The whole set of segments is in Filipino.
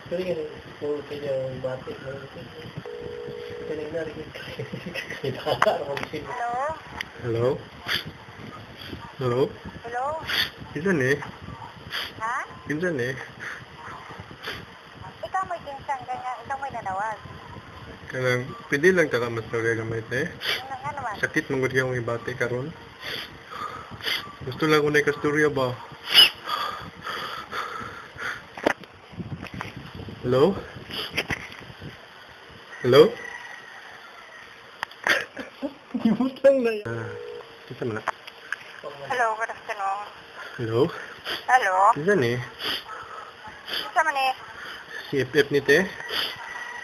Pero yan, kung kanya bati, kanina rin Hello? Hello? Hello? Hello? Pinsan eh. Ha? Pinsan eh. Ikaw may ginsang ganyan, ikaw may nanawag. Kanang, pwede lang taka mas gamay te. Ano nga naman? Sakit mong gudya akong ibate karon. Gusto lang ko na ikastorya ba? Hello? Hello? Gimutang na yan. Kita mo na. Hello, good afternoon. Hello? Hello? Pinsan eh. Isa man eh. Si FF ni te.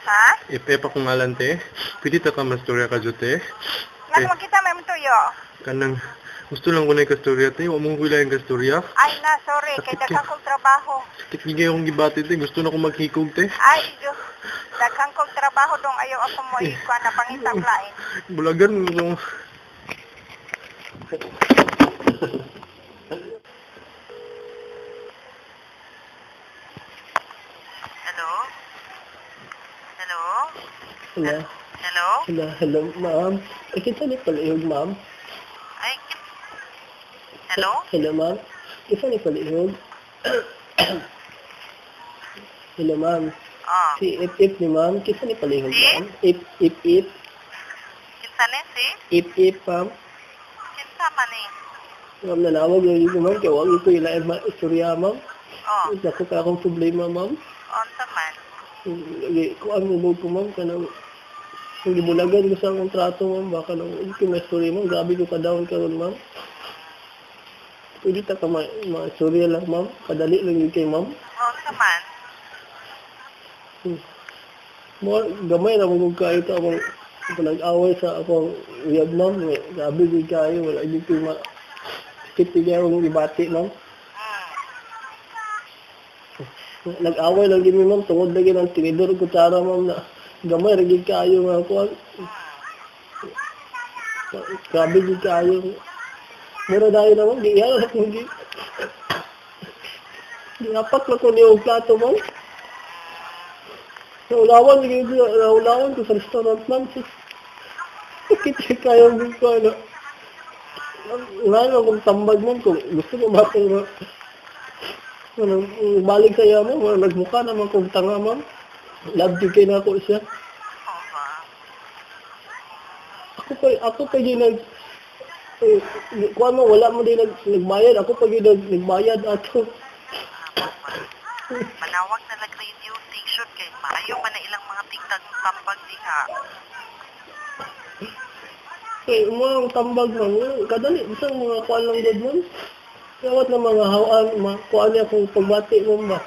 Ha? FF akong ngalan te. Pwede taka mas storya ka dyan te. Nga magkita may mutuyo. Kanang, gusto lang ko na ikastorya te. Huwag mong gula yung kastorya. Ay na, sorry, kay daghang kong trabaho. Sakit gigay akong gibati te. Gusto na akong maghikog te. Ay, Diyos. Daghang kong trabaho dong ayaw ako mo ikuha na pangitablain. Bulagan mo. Hello? Hello? Hello? Hello? Hello, ma'am. Kita ni palihog, ma'am. Ay, hello? Hello, ma'am. Kita ni palihog. Hello, ma'am. Oh. Si Ip ni ma'am. Kita ni palihog, Si? ma'am. Ip. Kinsa ni si? Ip, ma'am. Kinsa man eh? Ma'am, nanawag lang dito, ma'am. Kaya huwag ko ilaim istorya, ma'am. Oh. Naku ka akong problema, ma'am. Unsa man? Kuan mo ko, ma'am. Kanang kung gibulagan ko sa kontrato, ma'am. Baka nang story, ma'am. Grabe ko ka-down karon, ma'am. Pwede ta ka ma-storya lang, ma'am. Kadali lang yun kay ma'am. Unsa man? More, gamay na mong kayo ito akong nag-away sa akong uyab, ma'am. Grabe din kayo. Wala din ko skip niya akong ibati, ma'am. Nag-away lang din, ma'am. Tungod lagi ng tinidor ko tara, ma'am, na gamay rin kayo nga ako. Grabe din kayo. Mura dahil naman, di yan. Ginapak na ko niyo ang plato, ma'am. Naulawan ko sa restaurant, ma'am. Kita kayo din ko, ano. Wala akong tambag, ma'am. Kung gusto ko matang balik sa iyo, ma'am. Nagmukha naman kong tanga, ma'am. Love you kayo na ako siya. Ako pa yung kuha mo, wala mo din nagbayad. Ako pa yung nagbayad ato. Manawag na nag-radio station kay maayo man na ilang mga tingtag tambag diha. Mga tambag, ma'am. Kadali, isang mga kuha lang dyan, ma'am. Kawat na mga hawaan, kuha niya kung pagbati, ma'am ba.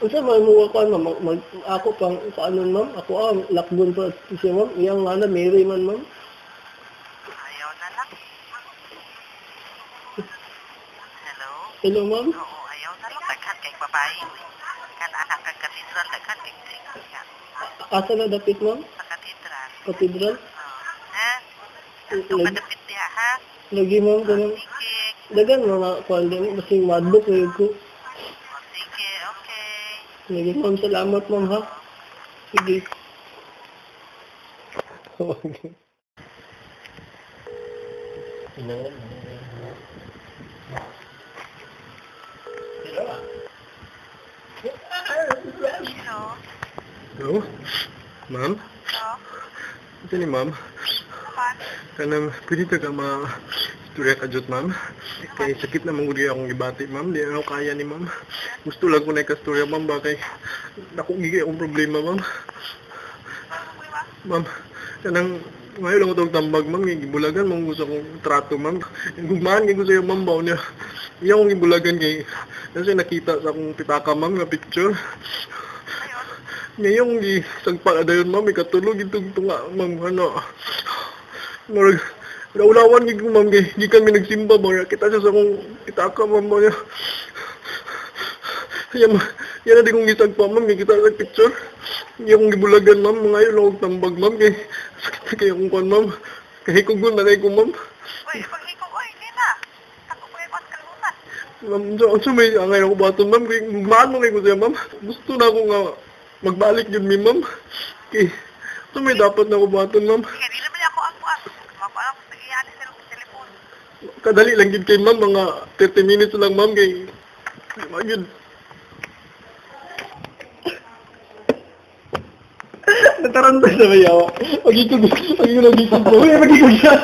Isa may mga kuha, ma'am. Ako pang paano, ma'am. Ako ang lakbon pa siya, ma'am. Iyang nga na, Mary man, ma'am. Ayaw na lang. Hello? Hello, ma'am. Oo, ayaw na lang. Daghan kay babae. Kan anak kag katedral, daghan kay siya. Asa na dapit, ma'am? Sa katedral. Katedral? Ha? Ito kadapit diha, ha? Lagi, ma'am. Ganun. Sige. Dagan mga kuha din. Masing madlock na yun ko. O, sige, okay. Lagi, ma'am. Salamat, ma'am, ha? Sige. Hello? Hello? Ma'am? Hello? Ito ni ma'am. Kapan? Kanang pwede ka ma-istorya ka dyan, ma'am. Kaya sakit na manguli akong ibati, ma'am. Di ako kaya ni ma'am. Gusto lang ko na ikastorya, ma'am. Bakay nakugigay akong problema, ma'am. Ma'am, kanang ngayon lang itong tambag, ma'am. Gibulagan, ma'am. Gusto akong trato, ma'am. Gugmaan ko sa'yo, ma'am. Baw niya. Iya akong gibulagan kay kasi nakita sa akong pitaka, ma'am, na picture. Ngayong gisagpa na dayon, ma'am, ikatulog itong tunga, ma'am, ano. Marag, naulawan gid ko, ma'am, di kami nagsimba, ma'am, kita siya sa akong pitaka, ma'am, niya. Yan na di kong gisagpa, ma'am, kita sa picture. Hindi akong gibulagan, ma'am, ngayon lang akong tambag, ma'am, kay sakit kaya akong kwan, ma'am. Kahikugon na kayo ko, ma'am. Uy, paghikog, uy, hindi na. Ako pa yung kalimutan. Ma'am, so may angay ako baton, ma'am. Kaya maano kayo ko siya, ma'am. Gusto na ako nga magbalik yun, ma'am. Okay. So may dapat na ako baton, ma'am. Sige, di naman ako ang buwan. Mapala ko sa iyan sa telepon. Kadali lang yun kay ma'am. Mga 30 minutes lang, ma'am. Kay, yun. Natarantay na ba yawa? Pag-ikog, pag-ikog, pag-ikog siya.